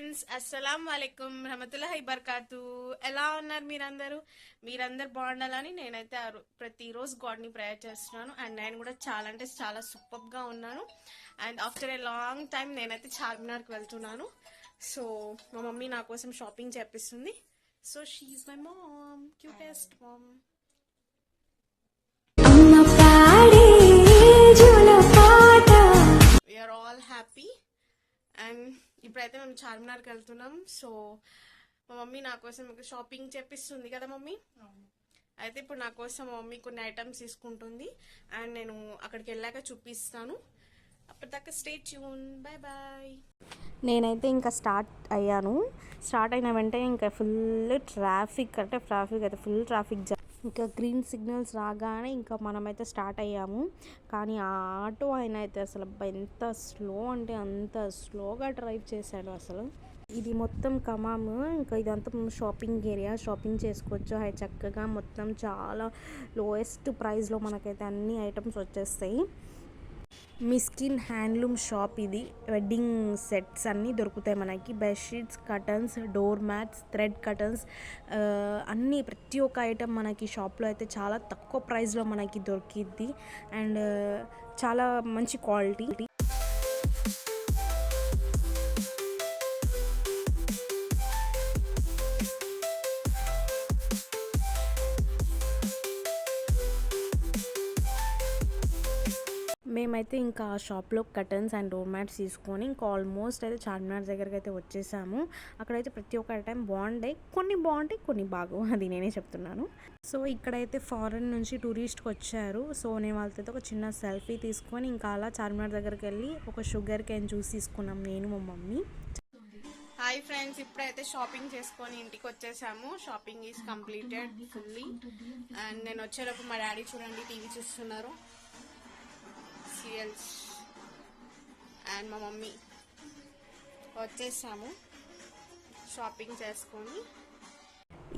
Friends, అస్సలం వాలేకుమ్ రహమతుల్లాహి బర్కాతు. ఎలా ఉన్నారు మీరందరూ బాగుండాలని నేనైతే ప్రతిరోజు గాడ్ని ప్రేయర్ చేస్తున్నాను. అండ్ నేను కూడా చాలా అంటే చాలా సూపర్గా ఉన్నాను. And after a long time నేనైతే చార్మినార్కి వెళ్తున్నాను. సో మా మమ్మీ నా కోసం షాపింగ్ చేపిస్తుంది. So she my mom, cutest mom. We're all happy. And ఇప్పుడైతే మేము చార్మినార్కి వెళ్తున్నాం. సో మా మమ్మీ నా కోసం షాపింగ్ చేపిస్తుంది కదా మమ్మీ. అయితే ఇప్పుడు నా కోసం మా మమ్మీ కొన్ని ఐటమ్స్ తీసుకుంటుంది. అండ్ నేను అక్కడికి వెళ్ళాక చూపిస్తాను. అప్పటిదాకా స్టే ట్యూన్. Bye bye. నేనైతే ఇంకా స్టార్ట్ అయిన వెంటనే ఇంకా ఫుల్ ట్రాఫిక్ అయితే ఫుల్ ట్రాఫిక్ ఇంకా గ్రీన్ సిగ్నల్స్ రాగానే ఇంకా మనమైతే స్టార్ట్ అయ్యాము. కానీ ఆ ఆటో ఆయన అయితే అసలు ఎంత స్లో అంటే అంత స్లోగా డ్రైవ్ చేశాడు అసలు. ఇది మొత్తం ఖమ్మం, ఇంకా ఇదంతా షాపింగ్ ఏరియా, షాపింగ్ చేసుకోవచ్చు చక్కగా. మొత్తం చాలా లోయెస్ట్ ప్రైస్లో మనకైతే అన్ని ఐటమ్స్ వచ్చేస్తాయి. మిస్కిన్ హ్యాండ్లూమ్ షాప్ ఇది. వెడ్డింగ్ సెట్స్ అన్నీ దొరుకుతాయి మనకి. Bedsheets, curtains, door mats, thread curtains అన్నీ ప్రతి ఒక్క ఐటమ్ మనకి షాప్లో అయితే చాలా తక్కువ ప్రైస్లో మనకి దొరికిద్ది. అండ్ చాలా మంచి క్వాలిటీ. మేమైతే ఇంకా ఆ షాప్లో కర్టన్స్ అండ్ డోర్ మ్యాట్స్ తీసుకొని ఇంకా ఆల్మోస్ట్ అయితే చార్మినార్ దగ్గరికి అయితే వచ్చేసాము. అక్కడైతే ప్రతి ఒక్క ఐటమ్ బాగుంటాయి, కొన్ని బాగుంటాయి, కొన్ని బాగు, అది నేనే చెప్తున్నాను. సో ఇక్కడైతే ఫారెన్ నుంచి టూరిస్ట్కి వచ్చారు. సో నేను వాళ్ళతో ఒక చిన్న సెల్ఫీ తీసుకొని ఇంకా అలా చార్మినార్ దగ్గరికి వెళ్ళి ఒక షుగర్ క్యాన్ జ్యూస్ తీసుకున్నాం నేను, మా మమ్మీ. హాయ్ ఫ్రెండ్స్, ఇప్పుడైతే షాపింగ్ చేసుకొని ఇంటికి వచ్చేసాము. Shopping is completed fully. And నేను వచ్చేలోపు మా డాడీ చూడండి టీవీ చూస్తున్నారు, సీరియల్స్. అండ్ మా మమ్మీ వచ్చేసాము షాపింగ్ చేసుకొని.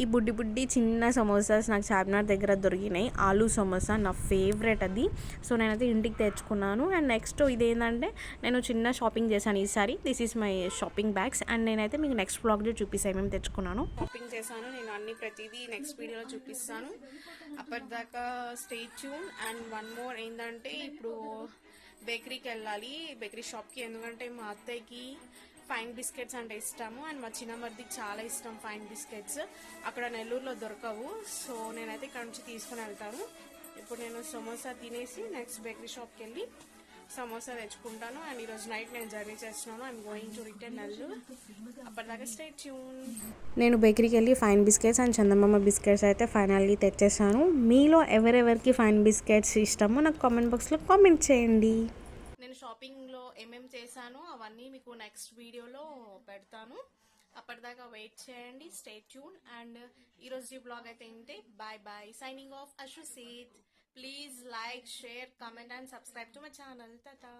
ఈ బుడ్డి చిన్న సమోసాస్ నాకు చార్మినార్ దగ్గర దొరికినాయి. ఆలూ సమోసా నా ఫేవరెట్ అది. సో నేనైతే ఇంటికి తెచ్చుకున్నాను. అండ్ నెక్స్ట్ ఇదేంటంటే నేను చిన్న షాపింగ్ చేశాను ఈసారి. This is my shopping bags. And నేనైతే మీకు నెక్స్ట్ బ్లాగ్లో చూపిస్తాను మేము తెచ్చుకున్నాను. షాపింగ్ చేశాను నేను, అన్ని ప్రతిదీ నెక్స్ట్ వీడియోలో చూపిస్తాను. అప్పటిదాకా stay tune. And one more ఏంటంటే ఇప్పుడు బేకరీకి వెళ్ళాలి, బేకరీ షాప్కి. ఎందుకంటే మా అత్తయ్యకి ఫైన్ బిస్కెట్స్ అంటే ఇష్టము. అండ్ మా చిన్నమర్దికి చాలా ఇష్టం ఫైన్ బిస్కెట్స్. అక్కడ నెల్లూరులో దొరకవు. సో నేనైతే ఇక్కడ నుంచి తీసుకుని వెళ్తాను. ఇప్పుడు నేను సమోసా తినేసి నెక్స్ట్ బేకరీ షాప్కి వెళ్ళి సమోసా తెచ్చుకుంటాను. అండ్ ఈరోజు నైట్ నేను జర్నీ చేస్తున్నాను. I'm going to return Nellore. అప్పటిదాకా స్టే ట్యూన్. నేను బేకరీకి వెళ్ళి fine biscuits and Chandamama biscuits అయితే ఫైనల్లీ తెచ్చేసాను. మీలో ఎవరెవరికి ఫైన్ బిస్కెట్స్ ఇష్టమో నాకు కామెంట్ బాక్స్లో కామెంట్ చేయండి. నేను షాపింగ్లో ఏమేమి చేశాను అవన్నీ మీకు నెక్స్ట్ వీడియోలో పెడతాను. అప్పటిదాకా వెయిట్ చేయండి, స్టే ట్యూన్. అండ్ ఈరోజు బ్లాగ్ అయితే ఏంటి, bye bye. Signing off Ashrusith. Please like, share, comment and subscribe to my channel. Tata.